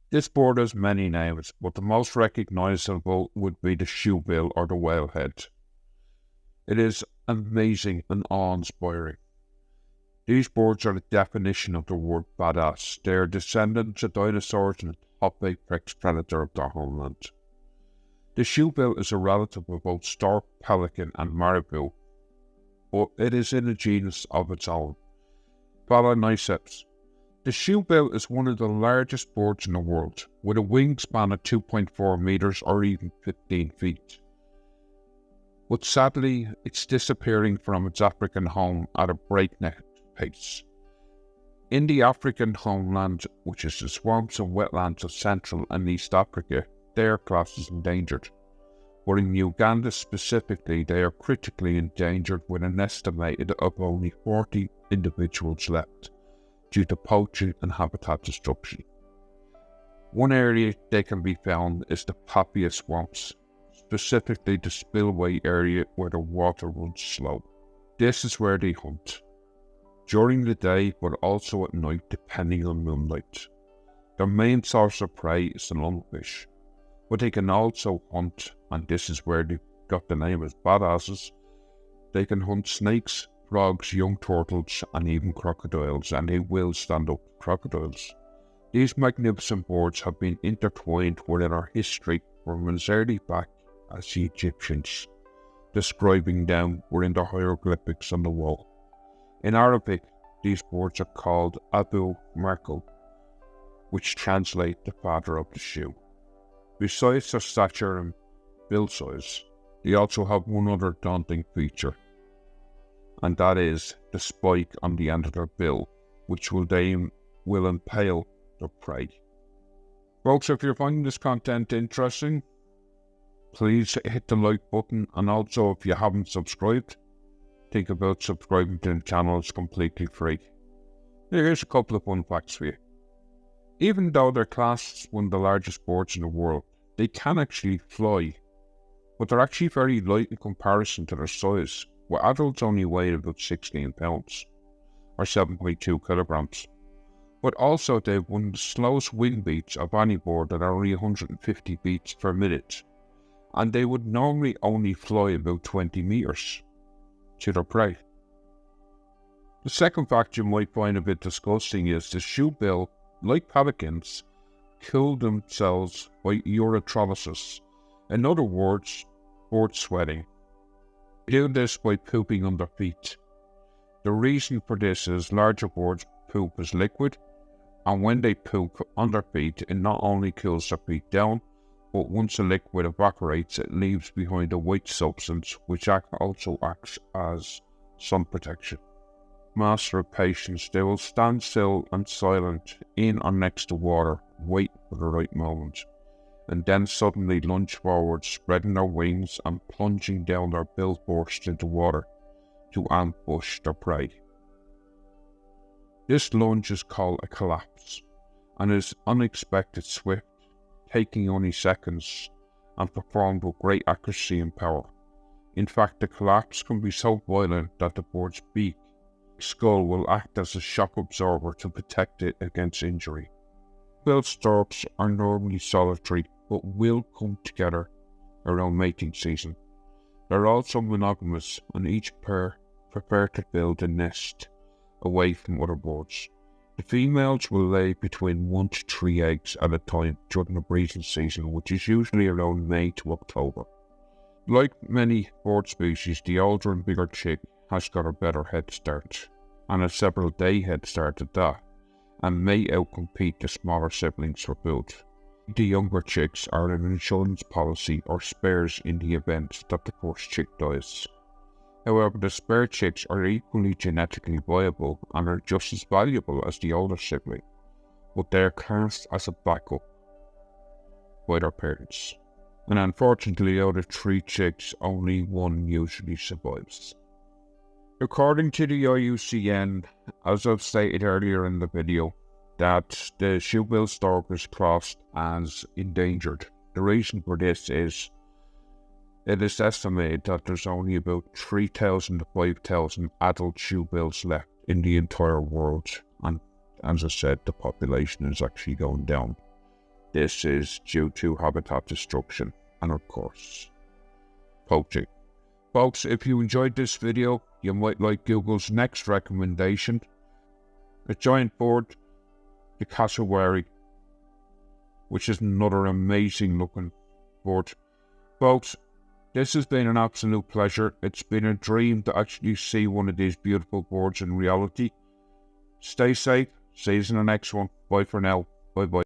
This bird has many names, but the most recognizable would be the shoebill or the whalehead. It is amazing and awe-inspiring. These birds are the definition of the word badass. They are descendants of dinosaurs and the top apex predator of their homeland. The shoebill is a relative of both stork, pelican and marabou, but it is in a genus of its own, Balaniceps. The shoebill is one of the largest birds in the world, with a wingspan of 2.4 meters or even 15 feet. But sadly, it's disappearing from its African home at a breakneck pace. In the African homeland, which is the swamps and wetlands of Central and East Africa, they are classed as endangered. But in Uganda specifically, they are critically endangered with an estimated of only 40 individuals left, due to poaching and habitat destruction. One area they can be found is the Papia swamps, specifically the spillway area where the water runs slow. This is where they hunt, during the day but also at night depending on moonlight. Their main source of prey is the lungfish, but they can also hunt, and this is where they got the name as badasses. They can hunt snakes, frogs, young turtles and even crocodiles, and they will stand up to crocodiles. These magnificent birds have been intertwined within our history from as early back as the Egyptians, describing them within the hieroglyphics on the wall. In Arabic, these birds are called Abu Markal, which translate the father of the shoe. Besides their stature and bill size, they also have one other daunting feature, and that is the spike on the end of their bill, which will impale their prey. Folks, if you're finding this content interesting, please hit the like button, and also if you haven't subscribed, think about subscribing to the channel. It's completely free. Here's a couple of fun facts for you. Even though they're classed as one of the largest birds in the world, they can actually fly, but they're actually very light in comparison to their size, with adults only weigh about 16 pounds, or 7.2 kilograms. But also they have one of the slowest wing beats of any bird at only 150 beats per minute, and they would normally only fly about 20 meters to their prey. The second fact you might find a bit disgusting is the shoebill, like pelicans, kill themselves by urethrolysis. In other words, bird sweating. They do this by pooping on their feet. The reason for this is larger birds poop as liquid, and when they poop on their feet, it not only cools their feet down, but once the liquid evaporates, it leaves behind a white substance which also acts as sun protection. Master of patience, they will stand still and silent in or next to water, wait for the right moment, and then suddenly lunge forward, spreading their wings and plunging down their bill burst into water to ambush their prey. This lunge is called a collapse, and is unexpected, swift, taking only seconds, and performed with great accuracy and power. In fact, the collapse can be so violent that the bird's skull will act as a shock absorber to protect it against injury. Shoebill storks are normally solitary, but will come together around mating season. They're also monogamous, and each pair prefer to build a nest away from other birds. The females will lay between 1 to 3 eggs at a time during the breeding season, which is usually around May to October. Like many bird species, the older and bigger chick has got a better head start, and a several day head start at that, and may outcompete the smaller siblings for food. The younger chicks are an insurance policy or spares in the event that the first chick dies. However, the spare chicks are equally genetically viable and are just as valuable as the older sibling, but they are classed as a backup by their parents. And unfortunately, out of 3 chicks, only 1 usually survives. According to the IUCN, as I've stated earlier in the video, that the Shoebill stork is classed as endangered. The reason for this is it is estimated that there's only about 3,000 to 5,000 adult shoebills left in the entire world, and as I said, the population is actually going down. this is due to habitat destruction and, of course, poaching. Folks, if you enjoyed this video, you might like Google's next recommendation, a giant bird, the cassowary, which is another amazing looking bird. Folks, this has been an absolute pleasure. It's been a dream to actually see one of these beautiful birds in reality. Stay safe. See you in the next one. Bye for now. Bye bye.